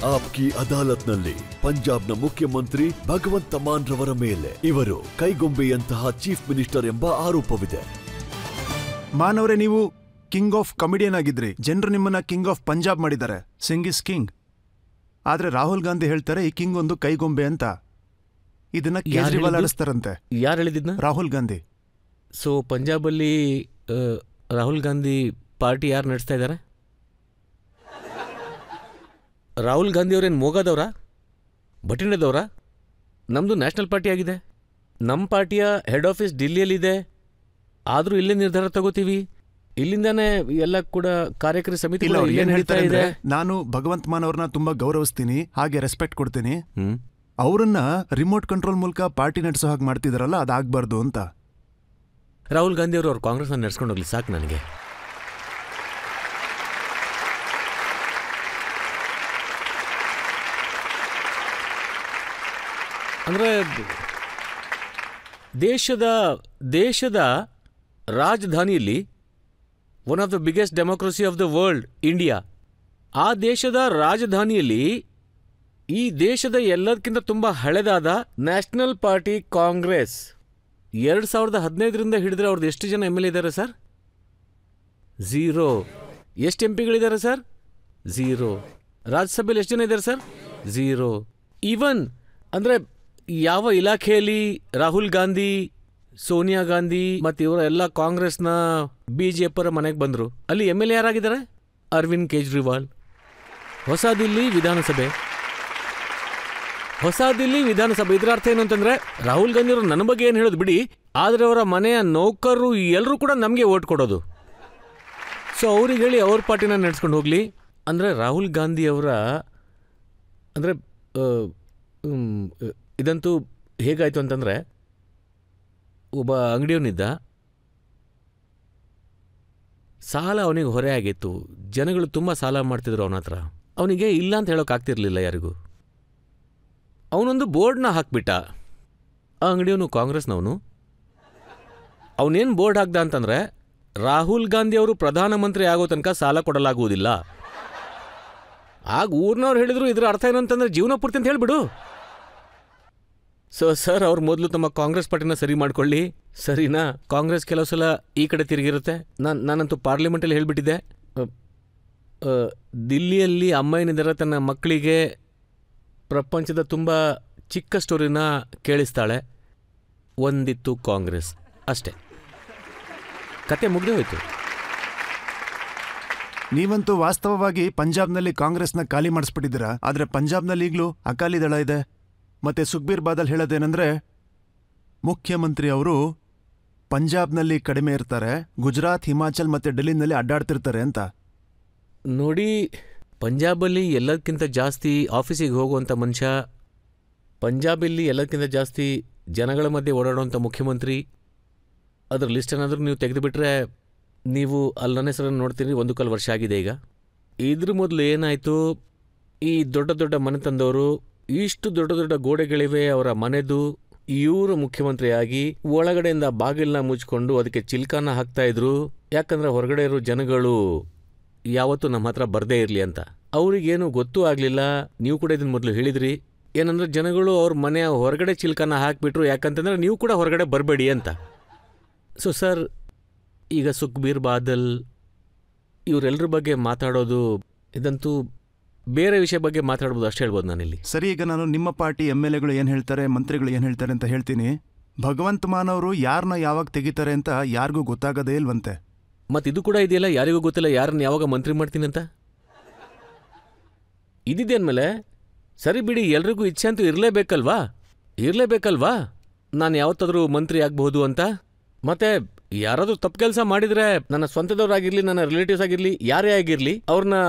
ಆಪ್ಕಿ ಅದಾಲತ್ನಲ್ಲಿ ಪಂಜಾಬ್ನ ಮುಖ್ಯಮಂತ್ರಿ ಭಗವಂತ್ ಮಾನ್ ರವರ ಮೇಲೆ ಇವರು ಕೈಗೊಂಬೆಯಂತಹ ಚೀಫ್ ಮಿನಿಸ್ಟರ್ ಎಂಬ ಆರೋಪವಿದೆ. ಮಾನ್ ಅವರೇ, ನೀವು ಕಿಂಗ್ ಆಫ್ ಕಾಮಿಡಿಯನ್ ಆಗಿದ್ರಿ. ಜನರು ನಿಮ್ಮನ್ನ ಕಿಂಗ್ ಆಫ್ ಪಂಜಾಬ್ ಮಾಡಿದ್ದಾರೆ. Singh is king. ಆದ್ರೆ ರಾಹುಲ್ ಗಾಂಧಿ ಹೇಳ್ತಾರೆ ಈ ಕಿಂಗ್ ಒಂದು ಕೈಗೊಂಬೆ ಅಂತ. ಇದನ್ನ ಕೇಜ್ರಿವಾಲ್ ಆಡಿಸ್ತಾರಂತೆ. ಯಾರು ಹೇಳಿದ್ನ? ರಾಹುಲ್ ಗಾಂಧಿ. ಸೊ ಪಂಜಾಬಲ್ಲಿ ರಾಹುಲ್ ಗಾಂಧಿ ಪಾರ್ಟಿ ಯಾರು ನಡೆಸ್ತಾ ಇದ್ದಾರೆ? ರಾಹುಲ್ ಗಾಂಧಿ ಅವ್ರೇನು ಮೋಗಾದವ್ರ, ಬಟಿಂಡದವ್ರ? ನಮ್ಮದು ನ್ಯಾಷನಲ್ ಪಾರ್ಟಿ ಆಗಿದೆ. ನಮ್ಮ ಪಾರ್ಟಿಯ ಹೆಡ್ ಆಫೀಸ್ ಡಿಲ್ಲಿಯಲ್ಲಿದೆ. ಆದರೂ ಇಲ್ಲೇ ನಿರ್ಧಾರ ತಗೋತೀವಿ. ಇಲ್ಲಿಂದಾನೇ ಎಲ್ಲ ಕೂಡ ಕಾರ್ಯಕಾರಿ ಸಮಿತಿ ಹೇಳ್ತಾ ಇದೆ. ನಾನು ಭಗವಂತ್ ಮಾನ್ ಅವ್ರನ್ನ ತುಂಬಾ ಗೌರವಿಸ್ತೀನಿ, ಹಾಗೆ ರೆಸ್ಪೆಕ್ಟ್ ಕೊಡ್ತೀನಿ. ಅವರನ್ನ ರಿಮೋಟ್ ಕಂಟ್ರೋಲ್ ಮೂಲಕ ಪಾರ್ಟಿ ನಡೆಸೋ ಹಾಗೆ ಮಾಡ್ತಿದಾರಲ್ಲ, ಅದಾಗಬಾರ್ದು ಅಂತ. ರಾಹುಲ್ ಗಾಂಧಿ ಅವರು ಕಾಂಗ್ರೆಸ್ನ ನಡೆಸ್ಕೊಂಡು ಹೋಗ್ಲಿ ಸಾಕು ನನಗೆ. ಅಂದರೆ ದೇಶದ ರಾಜಧಾನಿಯಲ್ಲಿ one of the biggest democracy of the world India, ಆ ದೇಶದ ರಾಜಧಾನಿಯಲ್ಲಿ ಈ ದೇಶದ ಎಲ್ಲದಕ್ಕಿಂತ ತುಂಬ ಹಳೆದಾದ ನ್ಯಾಷನಲ್ ಪಾರ್ಟಿ ಕಾಂಗ್ರೆಸ್ 2015ರಿಂದ ಹಿಡಿದ್ರೆ ಅವ್ರದ್ದು ಎಷ್ಟು ಜನ ಎಮ್ ಎಲ್ ಎ ಇದ್ದಾರೆ ಸರ್? 0. ಎಷ್ಟು ಎಂ ಪಿಗಳಿದ್ದಾರೆ ಸರ್? 0. ರಾಜ್ಯಸಭೆಯಲ್ಲಿ ಎಷ್ಟು ಜನ ಇದ್ದಾರೆ ಸರ್? 0. ಈವನ್ ಅಂದರೆ ಯಾವ ಇಲಾಖೆಯಲ್ಲಿ ರಾಹುಲ್ ಗಾಂಧಿ, ಸೋನಿಯಾ ಗಾಂಧಿ ಮತ್ತು ಇವರ ಎಲ್ಲ ಕಾಂಗ್ರೆಸ್ನ ಬಿಜೆಪಿಯವರ ಮನೆಗೆ ಬಂದರು, ಅಲ್ಲಿ ಎಮ್ ಎಲ್ ಎ ಯಾರಾಗಿದ್ದಾರೆ? ಅರವಿಂದ್ ಕೇಜ್ರಿವಾಲ್. ಹೊಸ ದಿಲ್ಲಿ ವಿಧಾನಸಭೆ. ಇದರ ಅರ್ಥ ಏನು ಅಂತಂದರೆ ರಾಹುಲ್ ಗಾಂಧಿ ಅವರು ನನ್ನ ಬಗ್ಗೆ ಏನು ಹೇಳೋದು ಬಿಡಿ, ಆದರೆ ಅವರ ಮನೆಯ ನೌಕರರು ಎಲ್ಲರೂ ಕೂಡ ನಮಗೆ ಓಟ್ ಕೊಡೋದು. ಸೊ ಅವ್ರಿಗೆ ಹೇಳಿ ಅವ್ರ ಪಾರ್ಟಿನ ನಡೆಸ್ಕೊಂಡು ಹೋಗಲಿ. ಅಂದರೆ ರಾಹುಲ್ ಗಾಂಧಿ ಅವರ ಅಂದರೆ ಇದಂತೂ ಹೇಗಾಯಿತು ಅಂತಂದರೆ, ಒಬ್ಬ ಅಂಗಡಿಯವನಿದ್ದ, ಸಾಲ ಅವನಿಗೆ ಹೊರೆ ಆಗಿತ್ತು. ಜನಗಳು ತುಂಬ ಸಾಲ ಮಾಡ್ತಿದ್ರು ಅವನ ಹತ್ರ. ಅವನಿಗೆ ಇಲ್ಲ ಅಂತ ಹೇಳೋಕ್ಕಾಗ್ತಿರ್ಲಿಲ್ಲ ಯಾರಿಗೂ. ಅವನೊಂದು ಬೋರ್ಡ್ನ ಹಾಕ್ಬಿಟ್ಟ. ಆ ಅಂಗಡಿಯವನು ಕಾಂಗ್ರೆಸ್ನವನು. ಅವನೇನು ಬೋರ್ಡ್ ಹಾಕ್ದ ಅಂತಂದರೆ, ರಾಹುಲ್ ಗಾಂಧಿ ಅವರು ಪ್ರಧಾನಮಂತ್ರಿ ಆಗೋ ತನಕ ಸಾಲ ಕೊಡಲಾಗುವುದಿಲ್ಲ. ಆಗ ಊರಿನವ್ರು ಹೇಳಿದ್ರು ಇದರ ಅರ್ಥ ಏನು ಅಂತಂದರೆ ಜೀವನ ಪೂರ್ತಿ ಅಂತ ಹೇಳಿಬಿಡು. ಸೊ ಸರ್, ಅವ್ರು ಮೊದಲು ತಮ್ಮ ಕಾಂಗ್ರೆಸ್ ಪಾರ್ಟಿನ ಸರಿ ಮಾಡ್ಕೊಳ್ಳಿ. ಸರಿನಾ? ಕಾಂಗ್ರೆಸ್ ಕೆಲವು ಸಲ ಈ ಕಡೆ ತಿರುಗಿರುತ್ತೆ. ನಾನಂತೂ ಪಾರ್ಲಿಮೆಂಟಲ್ಲಿ ಹೇಳಿಬಿಟ್ಟಿದ್ದೆ, ದಿಲ್ಲಿಯಲ್ಲಿ ಅಮ್ಮಯ್ಯನಿದ್ದಾರೆ ತನ್ನ ಮಕ್ಕಳಿಗೆ ಪ್ರಪಂಚದ ತುಂಬ ಚಿಕ್ಕ ಸ್ಟೋರಿನ ಕೇಳಿಸ್ತಾಳೆ. ಒಂದಿತ್ತು ಕಾಂಗ್ರೆಸ್, ಅಷ್ಟೇ, ಕತೆ ಮುಗ್ದೇ ಹೋಯ್ತು. ನೀವಂತೂ ವಾಸ್ತವವಾಗಿ ಪಂಜಾಬ್ನಲ್ಲಿ ಕಾಂಗ್ರೆಸ್ನ ಖಾಲಿ ಮಾಡಿಸ್ಬಿಟ್ಟಿದ್ದೀರಾ. ಆದರೆ ಪಂಜಾಬ್ನಲ್ಲಿ ಈಗಲೂ ಅಕಾಲಿ ದಳ ಇದೆ. ಮತ್ತೆ ಸುಖ್ಬೀರ್ ಬಾದಲ್ ಹೇಳೋದೇನೆಂದ್ರೆ, ಮುಖ್ಯಮಂತ್ರಿ ಅವರು ಪಂಜಾಬ್ನಲ್ಲಿ ಕಡಿಮೆ ಇರ್ತಾರೆ, ಗುಜರಾತ್, ಹಿಮಾಚಲ್ ಮತ್ತೆ ಡೆಲ್ಲಿನಲ್ಲಿ ಅಡ್ಡಾಡ್ತಿರ್ತಾರೆ ಅಂತ. ನೋಡಿ, ಪಂಜಾಬಲ್ಲಿ ಎಲ್ಲದಕ್ಕಿಂತ ಜಾಸ್ತಿ ಆಫೀಸಿಗೆ ಹೋಗುವಂಥ ಮನುಷ್ಯ, ಪಂಜಾಬಲ್ಲಿ ಎಲ್ಲದಕ್ಕಿಂತ ಜಾಸ್ತಿ ಜನಗಳ ಮಧ್ಯೆ ಓಡಾಡುವಂಥ ಮುಖ್ಯಮಂತ್ರಿ, ಅದರ ಲಿಸ್ಟ್ ಏನಾದರೂ ನೀವು ತೆಗೆದುಬಿಟ್ರೆ ನೀವು ಅಲ್ಲಿ ನನ್ನ ಹೆಸರನ್ನು ನೋಡ್ತೀರಿ. 1 ವರ್ಷ ಆಗಿದೆ ಈಗ. ಇದ್ರ ಮೊದಲು ಏನಾಯಿತು, ಈ ದೊಡ್ಡ ದೊಡ್ಡ ಮನೆ ತಂದವರು, ಇಷ್ಟು ದೊಡ್ಡ ದೊಡ್ಡ ಗೋಡೆಗಳಿವೆ ಅವರ ಮನೆದು, ಇವರು ಮುಖ್ಯಮಂತ್ರಿಯಾಗಿ ಒಳಗಡೆಯಿಂದ ಬಾಗಿಲನ್ನ ಮುಚ್ಕೊಂಡು ಅದಕ್ಕೆ ಚಿಲ್ಕಾನ ಹಾಕ್ತಾಯಿದ್ರು. ಯಾಕಂದರೆ ಹೊರಗಡೆ ಇರೋ ಜನಗಳು ಯಾವತ್ತೂ ನಮ್ಮ ಹತ್ರ ಬರದೇ ಇರಲಿ ಅಂತ. ಅವ್ರಿಗೇನು ಗೊತ್ತೂ ಆಗಲಿಲ್ಲ. ನೀವು ಕೂಡ ಇದನ್ನು ಮೊದಲು ಹೇಳಿದ್ರಿ, ಏನಂದ್ರೆ ಜನಗಳು ಅವ್ರ ಮನೆಯ ಹೊರಗಡೆ ಚಿಲ್ಕಾನ ಹಾಕಿಬಿಟ್ರು, ಯಾಕಂತಂದರೆ ನೀವು ಕೂಡ ಹೊರಗಡೆ ಬರಬೇಡಿ ಅಂತ. ಸೊ ಸರ್, ಈಗ ಸುಖ್ಬೀರ್ ಬಾದಲ್ ಇವರೆಲ್ಲರ ಬಗ್ಗೆ ಮಾತಾಡೋದು, ಇದಂತೂ ಬೇರೆ ವಿಷಯ ಬಗ್ಗೆ ಮಾತಾಡ್ಬೋದು, ಅಷ್ಟೇ ಹೇಳ್ಬೋದು ನಾನಿಲ್ಲಿ. ಸರಿ, ಈಗ ನಾನು ನಿಮ್ಮ ಪಾರ್ಟಿ MLAಗಳು ಏನು ಹೇಳ್ತಾರೆ, ಮಂತ್ರಿಗಳು ಏನು ಹೇಳ್ತಾರೆ ಅಂತ ಹೇಳ್ತೀನಿ. ಭಗವಂತ್ ಮಾನ್ ಅವರು ಯಾರನ್ನ ಯಾವಾಗ ತೆಗಿತಾರೆ ಅಂತ ಯಾರಿಗೂ ಗೊತ್ತಾಗದೇ ಇಲ್ವಂತೆ. ಮತ್ತು ಇದು ಕೂಡ ಇದೆಯಲ್ಲ, ಯಾರಿಗೂ ಗೊತ್ತಿಲ್ಲ ಯಾರನ್ನ ಯಾವಾಗ ಮಂತ್ರಿ ಮಾಡ್ತೀನಿ ಅಂತ. ಇದಿದ್ದೇನ್ಮೇಲೆ ಸರಿ ಬಿಡಿ, ಎಲ್ರಿಗೂ ಇಚ್ಛೆ ಅಂತೂ ಇರಲೇಬೇಕಲ್ವಾ ನಾನು ಯಾವತ್ತಾದರೂ ಮಂತ್ರಿ ಆಗಬಹುದು ಅಂತ. ಮತ್ತೆ ಯಾರಾದರೂ ತಪ್ಪು ಕೆಲಸ ಮಾಡಿದರೆ, ನನ್ನ ಸ್ವಂತದವರಾಗಿರಲಿ, ನನ್ನ ರಿಲೇಟಿವ್ಸ್ ಆಗಿರಲಿ, ಯಾರೇ ಆಗಿರಲಿ,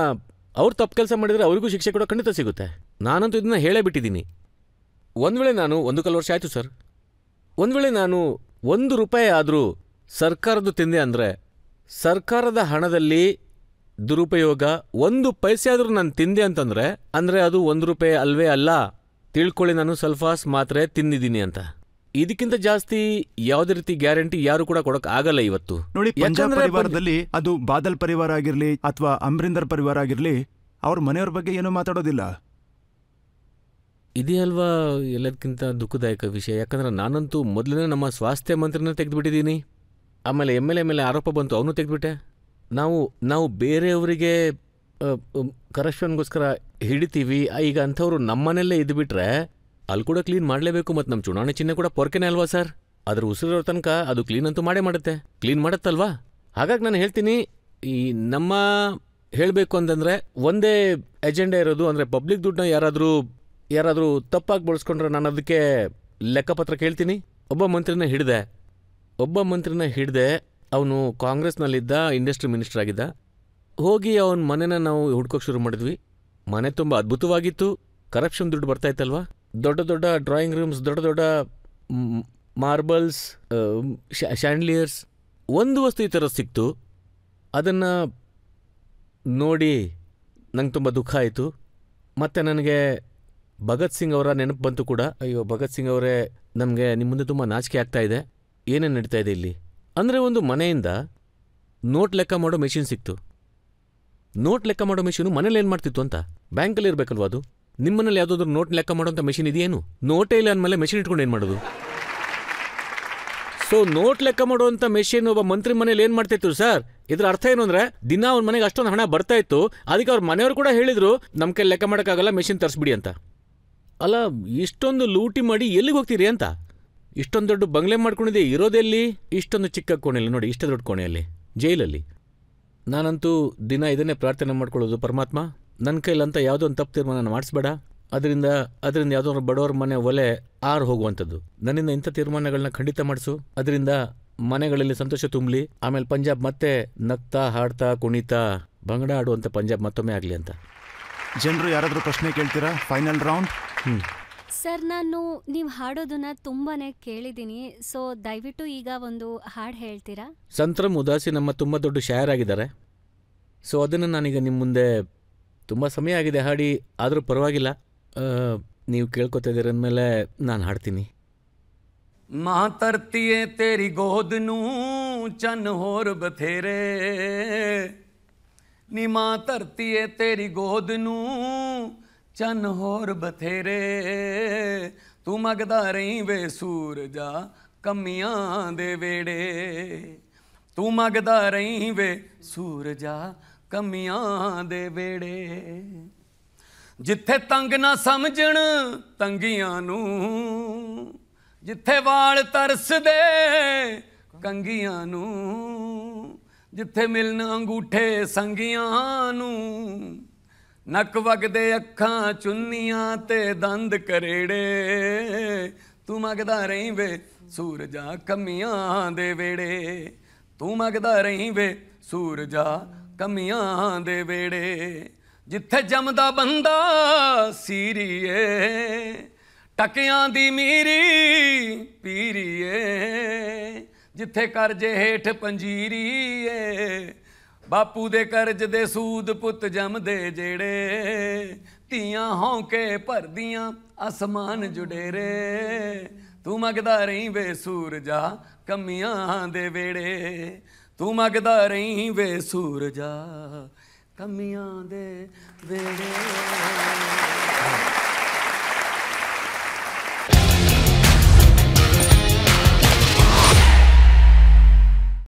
ಅವ್ರು ತಪ್ಪು ಕೆಲಸ ಮಾಡಿದರೆ ಅವರಿಗೂ ಶಿಕ್ಷೆ ಕೂಡ ಖಂಡಿತ ಸಿಗುತ್ತೆ. ನಾನಂತೂ ಇದನ್ನ ಹೇಳೇ ಬಿಟ್ಟಿದ್ದೀನಿ. ಒಂದು ವೇಳೆ ನಾನು 1 ವರ್ಷ ಆಯಿತು ಸರ್, ಒಂದು ವೇಳೆ ನಾನು ₹1 ಆದರೂ ಸರ್ಕಾರದ್ದು ತಿಂದೆ ಅಂದರೆ, ಸರ್ಕಾರದ ಹಣದಲ್ಲಿ ದುರುಪಯೋಗ 1 ಪೈಸೆ ಆದರೂ ನಾನು ತಿಂದೆ ಅಂತಂದರೆ, ಅಂದರೆ ಅದು ₹1 ಅಲ್ವೇ ಅಲ್ಲ. ತಿಳ್ಕೊಳ್ಳಿ, ನಾನು ಸಲ್ಫಾಸ್ ಮಾತ್ರೆ ತಿಂದಿದ್ದೀನಿ ಅಂತ. ಇದಕ್ಕಿಂತ ಜಾಸ್ತಿ ಯಾವುದೇ ರೀತಿ ಗ್ಯಾರಂಟಿ ಯಾರು ಕೂಡ ಕೊಡಕ್ ಆಗಲ್ಲ ಇವತ್ತು. ನೋಡಿ, ಪಂಜಾಬ್ ಪರಿವಾರದಲ್ಲಿ ಅದು ಬಾದಲ್ ಪರಿವಾರ ಆಗಿರ್ಲಿ ಅಥವಾ ಅಮರಿಂದರ್ ಪರಿವಾರ ಆಗಿರ್ಲಿ, ಅವ್ರ ಮನೆಯವ್ರ ಬಗ್ಗೆ ಏನೂ ಮಾತಾಡೋದಿಲ್ಲ. ಇದೇ ಅಲ್ವಾ ಎಲ್ಲದಕ್ಕಿಂತ ದುಃಖದಾಯಕ ವಿಷಯ. ಯಾಕಂದ್ರೆ ನಾನಂತೂ ಮೊದಲನೇ ನಮ್ಮ ಸ್ವಾಸ್ಥ್ಯ ಮಂತ್ರಿನ ತೆಗೆದುಬಿಟ್ಟಿದ್ದೀನಿ. ಆಮೇಲೆ MLA ಮೇಲೆ ಆರೋಪ ಬಂತು, ಅವನು ತೆಗೆದುಬಿಟ್ಟೆ. ನಾವು ಬೇರೆಯವರಿಗೆ ಕರಪ್ಷನ್ಗೋಸ್ಕರ ಹಿಡಿತೀವಿ. ಈಗ ಅಂಥವ್ರು ನಮ್ಮನೆಯಲ್ಲೇ ಇದ್ದುಬಿಟ್ರೆ ಅಲ್ಲಿ ಕೂಡ ಕ್ಲೀನ್ ಮಾಡಲೇಬೇಕು. ಮತ್ತು ನಮ್ಮ ಚುನಾವಣೆ ಚಿಹ್ನೆ ಕೂಡ ಪೊರ್ಕೆನೇ ಅಲ್ವಾ ಸರ್? ಅದ್ರ ಉಸಿರಿರೋ ತನಕ ಅದು ಕ್ಲೀನ್ ಅಂತೂ ಮಾಡುತ್ತೆ, ಕ್ಲೀನ್ ಮಾಡುತ್ತಲ್ವಾ? ಹಾಗಾಗಿ ನಾನು ಹೇಳ್ತೀನಿ, ಈ ನಮ್ಮ ಹೇಳಬೇಕು ಅಂತಂದರೆ ಒಂದೇ ಎಜೆಂಡಾ ಇರೋದು. ಅಂದರೆ ಪಬ್ಲಿಕ್ ದುಡ್ಡನ್ನ ಯಾರಾದರೂ ತಪ್ಪಾಗಿ ಬಳಸ್ಕೊಂಡ್ರೆ ನಾನು ಅದಕ್ಕೆ ಲೆಕ್ಕಪತ್ರ ಕೇಳ್ತೀನಿ. ಒಬ್ಬ ಮಂತ್ರಿನ ಹಿಡಿದೆ, ಅವನು ಕಾಂಗ್ರೆಸ್ನಲ್ಲಿದ್ದ, ಇಂಡಸ್ಟ್ರಿ ಮಿನಿಸ್ಟರ್ ಆಗಿದ್ದ. ಹೋಗಿ ಅವನ ಮನೆನ ನಾವು ಹುಡ್ಕೋಕೆ ಶುರು ಮಾಡಿದ್ವಿ. ಮನೆ ತುಂಬ ಅದ್ಭುತವಾಗಿತ್ತು, ಕರಪ್ಷನ್ ದುಡ್ಡು ಬರ್ತಾ ಇತ್ತಲ್ವಾ. ದೊಡ್ಡ ದೊಡ್ಡ ಡ್ರಾಯಿಂಗ್ ರೂಮ್ಸ್, ದೊಡ್ಡ ದೊಡ್ಡ ಮಾರ್ಬಲ್ಸ್, ಶ್ಯಾಂಡ್ಲಿಯರ್ಸ್, ಒಂದು ವಸ್ತು ಈ ಥರ ಸಿಕ್ತು. ಅದನ್ನು ನೋಡಿ ನಂಗೆ ತುಂಬ ದುಃಖ ಆಯಿತು. ಮತ್ತು ನನಗೆ ಭಗತ್ ಸಿಂಗ್ ಅವರ ನೆನಪು ಬಂತು ಕೂಡ. ಅಯ್ಯೋ ಭಗತ್ ಸಿಂಗ್ ಅವರೇ, ನಮಗೆ ನಿಮ್ಮ ಮುಂದೆ ತುಂಬ ನಾಚಿಕೆ ಆಗ್ತಾ ಇದೆ. ಏನೇನು ನಡೀತಾ ಇದೆ ಇಲ್ಲಿ ಅಂದರೆ, ಒಂದು ಮನೆಯಿಂದ ನೋಟ್ ಲೆಕ್ಕ ಮಾಡೋ ಮೆಷಿನ್ ಸಿಕ್ತು. ನೋಟ್ ಲೆಕ್ಕ ಮಾಡೋ ಮೆಷಿನು ಮನೇಲಿ ಏನು ಮಾಡ್ತಿತ್ತು ಅಂತ? ಬ್ಯಾಂಕಲ್ಲಿ ಇರಬೇಕಲ್ವ ಅದು? ನಿಮ್ಮನೇಲಿ ಯಾವುದಾದ್ರೂ ನೋಟ್ ಲೆಕ್ಕ ಮಾಡೋಂಥ ಮೆಷಿನ್ ಇದೆಯೇನು? ನೋಟೇ ಇಲ್ಲ ಅಂದಮೇಲೆ ಮೆಷಿನ್ ಇಟ್ಕೊಂಡು ಏನು ಮಾಡೋದು? ಸೊ ನೋಟ್ ಲೆಕ್ಕ ಮಾಡುವಂಥ ಮೆಷಿನ್ ಒಬ್ಬ ಮಂತ್ರಿ ಮನೇಲಿ ಏನು ಮಾಡ್ತಿತ್ತು ಸರ್? ಇದ್ರ ಅರ್ಥ ಏನು ಅಂದರೆ, ದಿನ ಅವ್ನ ಮನೆಗೆ ಅಷ್ಟೊಂದು ಹಣ ಬರ್ತಾ ಇತ್ತು, ಅದಕ್ಕೆ ಅವ್ರ ಮನೆಯವರು ಕೂಡ ಹೇಳಿದರು ನಮ್ಮ ಕೈ ಲೆಕ್ಕ ಮಾಡೋಕ್ಕಾಗಲ್ಲ, ಮೆಷಿನ್ ತರಿಸ್ಬಿಡಿ ಅಂತ. ಅಲ್ಲ, ಇಷ್ಟೊಂದು ಲೂಟಿ ಮಾಡಿ ಎಲ್ಲಿಗೆ ಹೋಗ್ತೀರಿ ಅಂತ? ಇಷ್ಟೊಂದು ದೊಡ್ಡ ಬಂಗ್ಲೆ ಮಾಡ್ಕೊಂಡಿದೆ, ಇರೋದೆಲ್ಲಿ? ಇಷ್ಟೊಂದು ಚಿಕ್ಕ ಕೋಣೆಯಲ್ಲಿ ನೋಡಿ, ಇಷ್ಟ ದೊಡ್ಡ ಕೋಣೆಯಲ್ಲಿ, ಜೈಲಲ್ಲಿ. ನಾನಂತೂ ದಿನ ಇದನ್ನೇ ಪ್ರಾರ್ಥನೆ ಮಾಡ್ಕೊಳ್ಳೋದು, ಪರಮಾತ್ಮ ನನ್ನ ಕೈಲಂತ ಯಾವುದೋ ಒಂದು ತಪ್ಪು ತೀರ್ಮಾನ ಮಾಡಿಸ್ಬೇಡ. ಅದರಿಂದ ಯಾವುದೋ ಬಡವರ ಮನೆ ಒಲೆ ಆರು ಹೋಗುವಂಥದ್ದು. ನನ್ನಿಂದ ಇಂಥ ತೀರ್ಮಾನಗಳನ್ನ ಖಂಡಿತ ಮಾಡಿಸು. ಅದರಿಂದ ಮನೆಗಳಲ್ಲಿ ಸಂತೋಷ ತುಂಬಲಿ. ಆಮೇಲೆ ಪಂಜಾಬ್ ಮತ್ತೆ ನಗ್ತಾ ಹಾಡ್ತಾ ಕುಣಿತಾ ಭಂಗಡ ಆಡುವಂಥ ಪಂಜಾಬ್ ಮತ್ತೊಮ್ಮೆ ಆಗಲಿ ಅಂತ. ಜನರು ಯಾರಾದರೂ ಪ್ರಶ್ನೆ ಕೇಳ್ತೀರಾ? Final round. ಸರ್, ನಾನು ನೀವು ಹಾಡೋದನ್ನ ತುಂಬಾನೇ ಕೇಳಿದ್ದೀನಿ. ಸೊ ದಯವಿಟ್ಟು ಈಗ ಒಂದು ಹಾಡು ಹೇಳ್ತೀರಾ? ಸಂತ್ರಂ ಉದಾಸಿ ನಮ್ಮ ತುಂಬ ದೊಡ್ಡ ಶಾಯರ್ ಆಗಿದ್ದಾರೆ. ಸೊ ಅದನ್ನು ನಾನೀಗ ನಿಮ್ಮ ಮುಂದೆ ತುಂಬ ಸಮಯ ಆಗಿದೆ ಹಾಡಿ, ಆದರೂ ಪರವಾಗಿಲ್ಲ, ನೀವು ಕೇಳ್ಕೊತಾ ಇದ್ದೀರ ಅಂದಮೇಲೆ ನಾನು ಹಾಡ್ತೀನಿ. ਮਾਂ ਧਰਤੀਏ ਤੇਰੀ ਗੋਦ ਨੂੰ ਚੰਨ ਹੋਰ ਬਥੇਰੇ ਨੀ ਮਾਂ ਧਰਤੀਏ ਤੇਰੀ ਗੋਦ ਨੂੰ ਚੰਨ ਹੋਰ ਬਥੇਰੇ ਤੂੰ ਮੰਗਦਾ ਰਹੀਂ ਵੇ ਸੂਰਜਾ ਕਮੀਆਂ ਦੇ ਵੇੜੇ ਤੂੰ ਮੰਗਦਾ ਰਹੀਂ ਵੇ ਸੂਰਜਾ ਕਮੀਆਂ ਦੇ ਵੇੜੇ ਜਿੱਥੇ ਤੰਗ ਨਾ ਸਮਝਣ ਤੰਗੀਆਂ ਨੂੰ ਜਿੱਥੇ ਵਾਲ ਤਰਸਦੇ ਕੰਗੀਆਂ ਨੂੰ ਜਿੱਥੇ ਮਿਲਣ ਅੰਗੂਠੇ ਸੰਗੀਆਂ ਨੂੰ ਨੱਕ ਵਗਦੇ ਅੱਖਾਂ ਚੁੰਨੀਆਂ ਤੇ ਦੰਦ ਕਰੇੜੇ ਤੂੰ ਮੰਗਦਾ ਰਹੀਂ ਵੇ ਸੂਰਜਾ ਕਮੀਆਂ ਦੇ ਵੇੜੇ ਤੂੰ ਮੰਗਦਾ ਰਹੀਂ ਵੇ ਸੂਰਜਾ ਕਮੀਆਂ ਦੇ ਵੇੜੇ ਜਿੱਥੇ ਜੰਮਦਾ ਬੰਦਾ ਸੀਰੀਏ ਟਕਿਆਂ ਦੀ ਮੀਰੀ ਪੀਰੀਏ ਜਿੱਥੇ ਕਰਜੇ ਹੇਠ ਪੰਜੀਰੀਏ ਬਾਪੂ ਦੇ ਕਰਜ਼ ਦੇ ਸੂਦ ਪੁੱਤ ਜੰਮਦੇ ਜਿਹੜੇ ਧੀਆਂ ਹੌਂਕੇ ਭਰਦੀਆਂ ਅਸਮਾਨ ਜੁਡੇਰੇ ਤੂੰ ਮੰਗਦਾ ਰਹੀਂ ਵੇ ਸੂਰਜਾ ਕਮੀਆਂ ਦੇ ਵੇੜੇ ਤੂੰ ਮੰਗਦਾ ਰਹੀਂ ਵੇ ਸੂਰਜਾ ਕਮੀਆਂ ਦੇ ਵੇੜੇ।